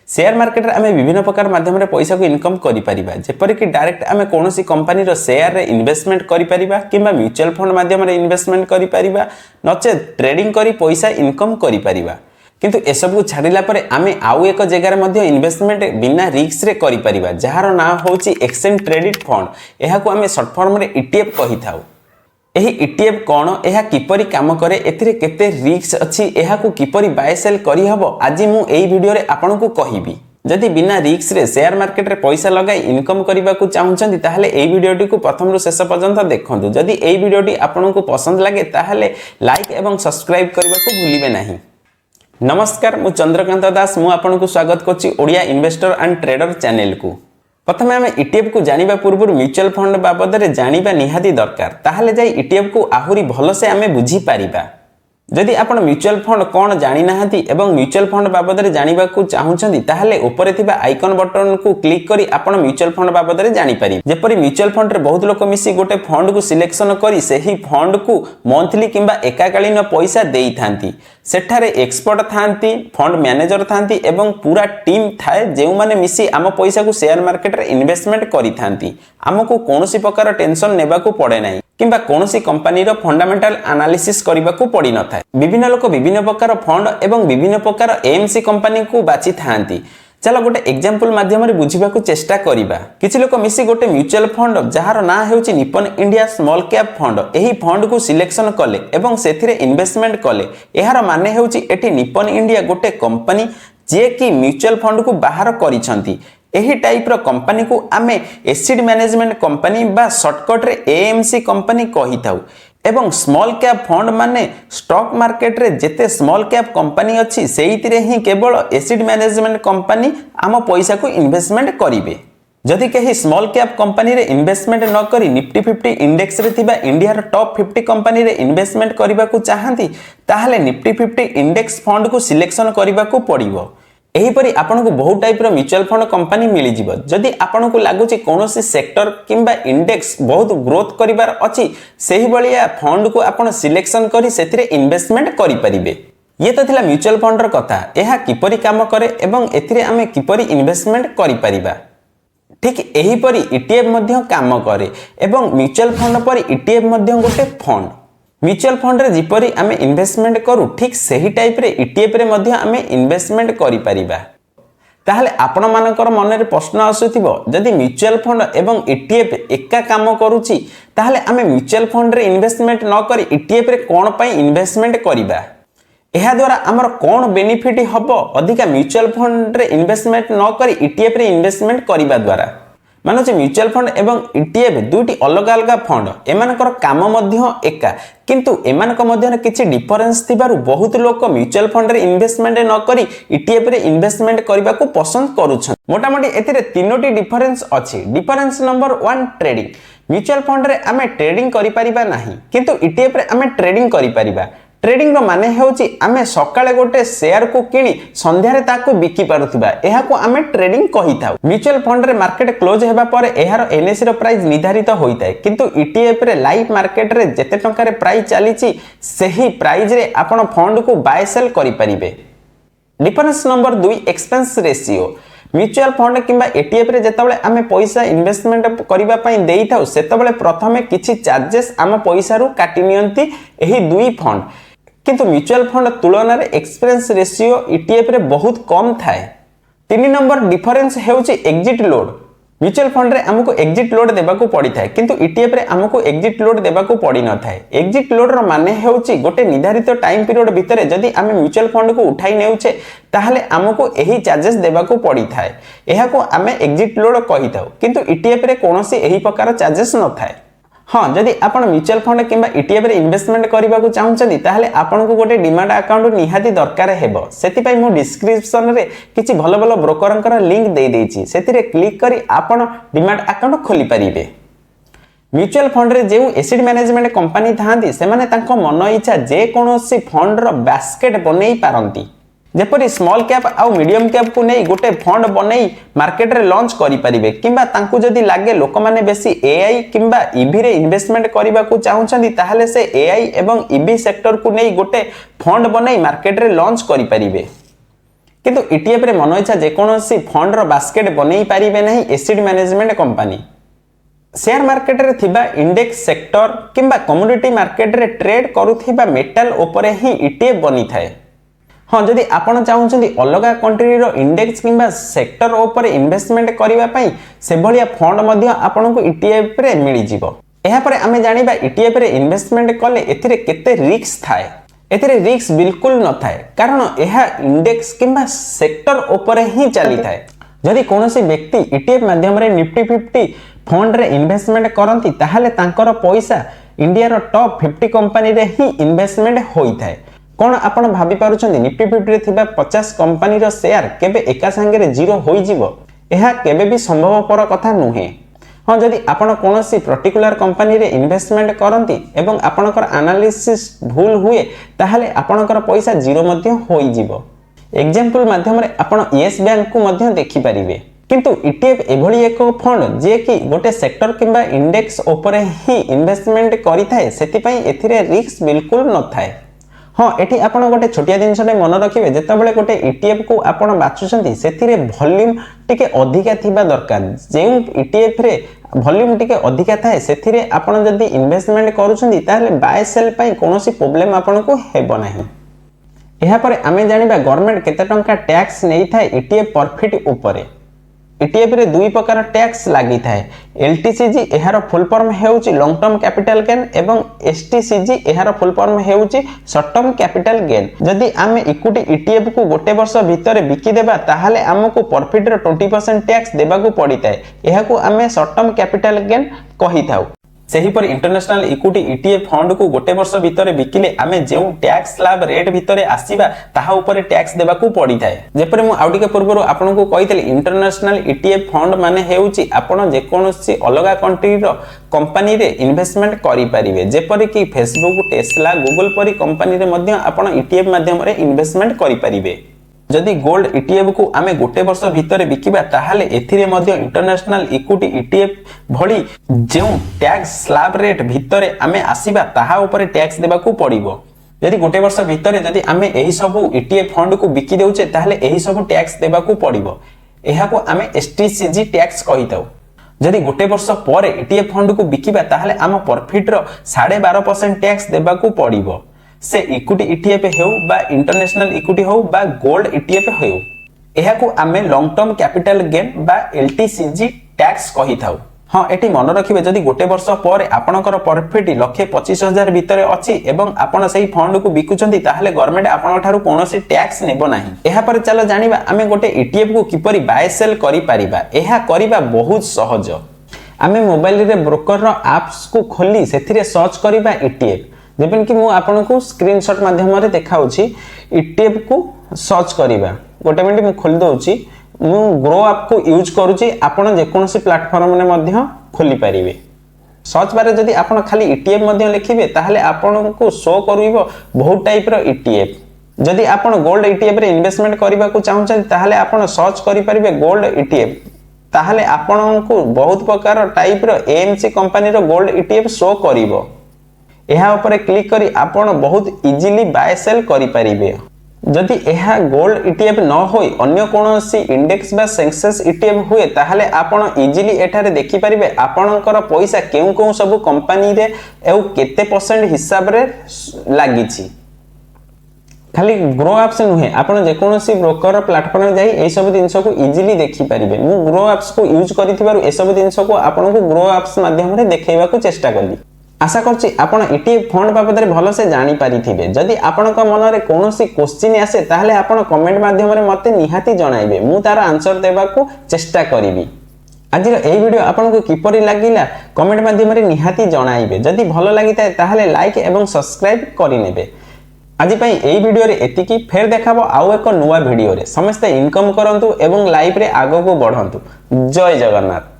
Share market आम विभिन्न प्रकार माध्यम पैसा को इनकम करपरिक डायरेक्ट आम कौन कंपनी शेयर रे इन्वेस्टमेंट करिपरिबा किंबा म्यूचुअल फंड माध्यम इन्वेस्टमेंट करिपरिबा नचे ट्रेडिंग करी पैसा इनकम करिपरिबा किंतु एसबू छाड़िला परे आमे आउ एक जगह इन्वेस्टमेंट बिना रिस्क रे करिपरिबा जार ना होची एक्सचेंज ट्रेडेड फंड एहाकू आमे शॉर्ट फॉर्म रे ईटीएफ कहि थाउ। एही ईटीएफ कौन एहा किपरि काम करे एथिरे केते रिस्क अछि एहाकू किपरि बाय सेल करि हबो आज मु एही वीडियो रे आपनकू कहिबी। जदि बिना रिस्क रे शेयर मार्केट रे पैसा लगाई इनकम करबा को चाहुचंती ताहले एही वीडियोटी को प्रथम रु शेष पर्यंत देखंतु। जदि एही वीडियोटी आपनकू पसंद लागे ताहले लाइक एवं सब्सक्राइब करबा को भूलिबे नाही। नमस्कार मु चंद्रकांत दास मु आपनकू स्वागत करछि Odia investor and trader channel को। प्रथम आम ईटीएफ को जानिबा पूर्व म्यूचुअल फंड बाबद में जानिबा निहाती दरकार ताहले जाई ईटीएफ को आहुरी भलसे आम बुझी पारिबा। जदि आपण म्यूचुअल फंड कौन जानि नाहांती एवं म्यूचुअल फंड बाबद में जानिबा को चाहुचंती ताहले ऊपर थिबा आइकन बटन को क्लिक करी आपण म्यूचुअल फंड बाबद में जानि पारि। जेपरि म्यूचुअल फंड रे बहुत लोक मिसी गोटे फंड को सिलेक्शन करी सेही फंड को मंथली किंबा एकाकालीन पैसा देई थांती। सेठारे एक्सपर्ट थांती फंड मैनेजर थांती एवं पूरा टीम थाए जे माने मिसी आम पैसा को शेयर मार्केट रे इन्वेस्टमेंट करी थांती। आमको कोनोसी प्रकार टेंशन नेबा को पड़े नाही किंबा कोनोसी कंपनी रो फंडामेंटल एनालिसिस करबा को पड़ी न थाए। विभिन्न लोक विभिन्न प्रकार फंड एवं विभिन्न प्रकार एएमसी कंपनी को बाची थांती। चलो गोटे एग्जांपल माध्यम रे बुझिबा को चेष्टा करिबा। किछि लोक मिसी गोटे म्यूचुअल फंड जहार ना हेउची Nippon India small cap fund एही फंड को सिलेक्शन कले एवं सेथिरे इन्वेस्टमेंट कले। एहार माने हेउची एठी निपन इंडिया गोटे कंपनी जे कि म्यूचुअल फंड को बाहर करिसंती। एही टाइप रो कंपनी को आमे एसिड मैनेजमेंट कंपनी बा शॉर्टकट रे एएमसी कंपनी कहि थाउ। एवं स्मॉल कैप फंड माने स्टॉक मार्केट रे जेते स्मॉल कैप कंपनी अछि सेहितिरे ही केवल एसिड मैनेजमेंट कंपनी आम पैसा को इन्वेस्टमेंट करिवे। जदि कहीं स्मॉल कैप कंपनी रे इन्वेस्टमेंट न करी निफ्टी 50 इंडेक्स रे थिबा इंडिया रो टॉप 50 कंपनी रे इन्वेस्टमेंट करबा को चाहंती ताहले निफ्टी 50 इंडेक्स फंड को सिलेक्शन करबा को पड़िबो। एहीपरि आपनको बहुत टाइप रो म्यूचुअल फंड कंपनी मिली जिवो। जदि आपनको लागुची कोनोसी सेक्टर किंबा इंडेक्स बहुत ग्रोथ करिवार अछि सेही बलिया फंड को आपण सिलेक्शन करी सेथिरे इन्वेस्टमेंट करि परिबे। ये तो थिला म्यूचुअल फंड रो कथा। एहा किपरि काम करे एवं एथिरे आमे किपरि इन्वेस्टमेंट करि परिबा। ठीक एहीपरि ईटीएफ मध्य काम करे एवं म्यूचुअल फंड परि ईटीएफ मध्य गोटे फंड। म्यूचुअल फंड रे जिपरि आमे इन्वेस्टमेंट करू ठीक सही टाइप रे ईटीएफ रे मध्य आमे इन्वेस्टमेंट करि परिबा। ताहले आपण मानकर मन रे प्रश्न आसुथिबो जदि म्यूचुअल फंड एवं ईटीएफ एका काम करूची ताहले आमे म्यूचुअल फंड रे इन्वेस्टमेंट न करी ईटीएफ रे कोन पई इन्वेस्टमेंट करिबा। एहा द्वारा हमर कोन बेनिफिट हबो अधिका म्यूचुअल फंड रे इन्वेस्टमेंट न करी ईटीएफ रे इन्वेस्टमेंट करिबा द्वारा। मानोचे म्यूचुअल फंड एवं ईटीएफ दुटी अलग अलग फंड एमानकर काम मध्य एका किंतु एमानक मध्य किछि डिफरेंस थिबारु बहुत लोक म्यूचुअल फंड रे इन्वेस्टमेंट न करी ईटीएफ रे इन्वेस्टमेंट करबा को पसंद करूछन। मोटामोटी एथिरे तीनोटी डिफरेंस अछि। Difference number 1 trading. Mutual fund रे आमे ट्रेडिंग करि परिबा नाही किंतु ईटीएफ रे आमे ट्रेडिंग करि परिबा। ट्रेडिंग रो माने हेउची आमे सकाळे गोटे शेयर को किनी संध्यारे ताकू बिकी पारुथिबा एहाको आमे ट्रेडिंग कहि थाउ। म्यूचुअल फंड रे मार्केट क्लोज हेबा परे एहार एनएससी रो प्राइस निर्धारित होइताय किंतु ईटीएफ रे लाइव मार्केट रे जेते टंका रे प्राइस चलीची सेही प्राइस रे आपण फंड को बाय सेल करि परिबे। Difference number 2 expense ratio. Mutual fund किंबा ईटीएफ रे जेतबेले आमे पैसा इन्वेस्टमेंट करिबा पई देई थाउ सेतबेले प्रथमे किछि चार्जेस आम पैसा रु काटि नियंती एही दुई फंड किंतु म्यूचुअल फंड तुलन रे एक्सपेंस रेशियो ईटीएफ रे बहुत कम थाए। 3 नंबर डिफरेंस हेउची एग्जिट लोड। म्यूचुअल फंड रे हमको एग्जिट लोड देबा को पड़ी थाए किंतु ईटीएफ रे हमको एग्जिट लोड देबा को पड़ी न थाए। एग्जिट लोड रो माने हेउची गोटे निर्धारित टाइम पीरियड भितरे जदि आमे म्यूचुअल फंड को उठाई नेउचे ताहले हमको एही चार्जेस देबा को पड़ी थाए एहा को आमे एग्जिट लोड कहि थाउ किंतु ईटीएफ रे कोनोसी एही प्रकार चार्जेस न थाए। हाँ जदि आपण म्यूचुअल फंड किंबा ईटीएफ रे इन्वेस्टमेंट करबा को चाहुचंती ताहले आपण को गोटे डिमांड अकाउंट निहाती दरकार हेबो। सेति पई मु डिस्क्रिप्शन रे किछि भलो भलो ब्रोकरंकर लिंक दे देछि सेतिरे क्लिक करी आपण डिमांड अकाउंट खोली परिबे। म्यूचुअल फंड रे जेउ एसिड मैनेजमेंट कंपनी थांती सेमाने तांको मन इच्छा जे कोनोसी फंड रो बास्केट बनेई पारंती। जेपरि स्मॉल कैप आउ मीडियम कैप को नहीं गोटे फंड बनई मार्केट रे लॉन्च करि परिबे किंबा तांकु जदि लागे लोक माने बेसी एआई किंबा ईवी रे इन्वेस्टमेंट करबा को चाहुचंदी ताहले से एआई एवं ईवी सेक्टर को नहीं गोटे फंड बनई मार्केट रे लॉन्च करि परिबे। किंतु ईटीएफ रे मन इच्छा जेकोसी फंड बास्केट बनै पारिबे नहीं acid management company. Share market रे थिबा इंडेक्स सेक्टर किंबा कमोडिटी मार्केट रे ट्रेड करुथिबा मेटल उपरे ही ईटीएफ बनी थाए। हाँ, जदि आपण चाहूछंती अलगा कंट्री रो इंडेक्स किंबा सेक्टर उपरे इन्वेस्टमेंट करिवा पई से भलिया फंड मध्य आपनको ईटीएफ रे मिली जिवो। एहा परे आमे जानिबा ईटीएफ रे इन्वेस्टमेंट कले एथिरे केते रिस्क थाए। एथिरे रिस्क बिल्कुल न थाए कारण एहा इंडेक्स किंबा सेक्टर उपरे ही चली थाए। जदि कोनोसी व्यक्ति ईटीएफ माध्यम रे निफ्टी 50 फंड रे इन्वेस्टमेंट करंती ताहाले तांकर पैसा इंडिया रो टॉप 50 कंपनी रे ही इन्वेस्टमेंट होई थाए। कोन आपण भाबी पारुछंती निफ्टी 50 रे थिबा 50 कंपनी रो शेयर केबे एका संगे रे जीरो होई जिवो? एहा केबे भी संभवपर कथा नुहे। हाँ, जदि आपण कोनोसी पर्टिकुलर कंपनी रे इन्वेस्टमेंट करंती एवं आपणकर एनालिसिस भूल हुए ताहाले आपणकर पैसा जीरो मध्य होई जिवो। एग्जांपल माध्यम रे आपण यस बैंक को मध्य देखि परिबे। किंतु ईटीएफ एभली एक फंड जे कि गोटे सेक्टर किंबा इंडेक्स उपरे ही इन्वेस्टमेंट करि थाए, सेति पई एथिरे रिस्क बिल्कुल न थाए। हाँ, एठी आपण गोटे छोटिया जिनसटे मन रखिबे जेतेबेले गोटे ईटीएफ को आपण बाछुछंती सेथिरे वॉल्यूम टिके अधिका थिबा दरकार। जेउ ईटीएफ रे वॉल्यूम टिके अधिका थाए सेथिरे आपण जदी इन्वेस्टमेंट करूछंती ताले बाय सेल पई कोनोसी प्रॉब्लम आपनको हेबो नाही। एहा परे आमे जानिबा गवर्नमेंट केते टंका टैक्स नेई थाए ईटीएफ प्रॉफिट उपरे। ईटीएफ रे दुई प्रकार टैक्स लागि थाए। एलटीसीजी एहार फुल फॉर्म हेउची लॉन्ग टर्म कैपिटल गेन एवं एसटीसीजी एहार फुल फॉर्म हेउची शॉर्ट टर्म कैपिटल गेन। जदि आमे इक्विटी ईटीएफ को गोटे वर्ष भितर बिकी देबा ताहाले हमको प्रॉफिट रो 20% टैक्स देबा को पड़ी थाए। एहा को आमे शॉर्ट टर्म कैपिटल गेन कहि थाउ। सेही पर इंटरनेशनल इक्विटी ईटीएफ फंड को गोटे वर्ष भितर बिकिले आमे जेउ टैक्स स्लैब रेट भितर आसीबा ताहा ऊपर टैक्स देबा को पड़ी थाए। जेपरि मु आउटिके पूर्वरो आपनको कहितली इंटरनेशनल ईटीएफ फंड माने हेउची आपण जे कोनोसी अलगा कंट्री रो कंपनी रे इन्वेस्टमेंट करि परिबे। जेपरि कि फेसबुक, टेस्ला, गूगल परि कंपनी रे मध्य आपण ईटीएफ माध्यम रे इन्वेस्टमेंट करि परिबे। जदि गोल्ड ईटीएफ को आमे गोटे वर्ष भितर बिकिबा ताहाले एथिरे मध्य इंटरनेशनल इक्विटी ईटीएफ भली जेउ टैक्स स्लैब रेट भितर आमे आसीबा ताहा ऊपर टैक्स देबा को पड़िबो। यदि गोटे वर्ष भितर जदि आमे एही सब ईटीएफ फंड को बिकी देउचे ताहाले एही सब टैक्स देबा को पड़िबो। एहा को आमे एसटीसीजी टैक्स कहिताउ। जदि गोटे वर्ष पर ईटीएफ फंड को बिकिबा ताहाले आम प्रॉफिट रो 12.5% टैक्स देबा को पड़िबो। से इक्विटी ईटीएफ हेउ बा इंटरनेशनल इक्विटी हो बा गोल्ड ईटीएफ हेउ। एहा को आमे लॉन्ग टर्म कैपिटल गेन बा एलटीसीजी टैक्स कहि थाउ। हाँ, एटी मन रखिबे जदि गोटे वर्ष पर आपनकर प्रॉफिट 1,25,000 भितर अछि एवं आपण सेही फंड को बिकुचंती ताहाले गवर्नमेंट आपण ठारू कोनोसी टैक्स नेबो नाही। एहा पर चलो जानिबा आमे गोटे ईटीएफ को किपरि बाय सेल करि परिबा। एहा करिबा बहुत सहज। आमे मोबाइल रे ब्रोकर रो एप्स को खोली सेथिरे सर्च करिबा ईटीएफ। जेपन कि मु आपनको स्क्रीनशॉट माध्यम रे देखाउची ईटीएफ को सर्च करिबा। गोटे मिनिट मु खोल दउची। मु ग्रो ऐप को यूज करूची। आपण जे कोनोसी प्लेटफॉर्म ने मध्य खोली परिबे। सर्च बारे जदि आपण खाली ईटीएफ मध्य लिखिबे ताहाले आपनको शो करिवो बहुत टाइप रो ईटीएफ। जदि आपण गोल्ड ईटीएफ रे इन्वेस्टमेंट करिबा को चाहउछन ताहाले आपण सर्च करि परिबे गोल्ड ईटीएफ। ताहाले आपनको बहुत प्रकार टाइप रो एएमसी कंपनी रो गोल्ड ईटीएफ शो करिवो। एहा ऊपर क्लिक करी आपण बहुत इजीली बाय सेल करि परिबे। जदि एहा गोल्ड ईटीएफ न होई अन्य कोनोसी इंडेक्स बा सेंसेस ईटीएफ हुए ताहाले आपण इजीली एठारे देखि परिबे आपणकर पैसा केउ सब कंपनी रे एउ केते परसेंट हिसाब रे लागिछि। खाली ग्रो एप्स नुहे आपण जे कोनोसी ब्रोकर प्लेटफॉर्म जाई ए सब दिनस को इजीली देखि परिबे। मु ग्रो एप्स को यूज करिथिबारु ए सब दिनस को आपण को ग्रो एप्स माध्यम रे देखैबा को चेष्टा करली। आशा करछि आपण ईटीएफ फंड बाबद रे भलो से जानि पारिथिबे। जदि आपनक मन रे कोनोसी क्वेश्चन आसे ताहाले आपण कमेंट माध्यम रे मते निहाती जणाइबे। मु तार आंसर देबा को चेष्टा करिबी। आज ए वीडियो आपनको किपरि लागिला कमेंट माध्यम रे निहाती जणाइबे। जदि भलो लागिता ताहाले लाइक एवं सब्सक्राइब करि नेबे। आज पई ए वीडियो रे एतिकी। फेर देखाबो आउ एक नुवा वीडियो रे। समस्त इनकम करंतु एवं लाइफ रे आगो को बढ़ंतु। जय जगन्नाथ।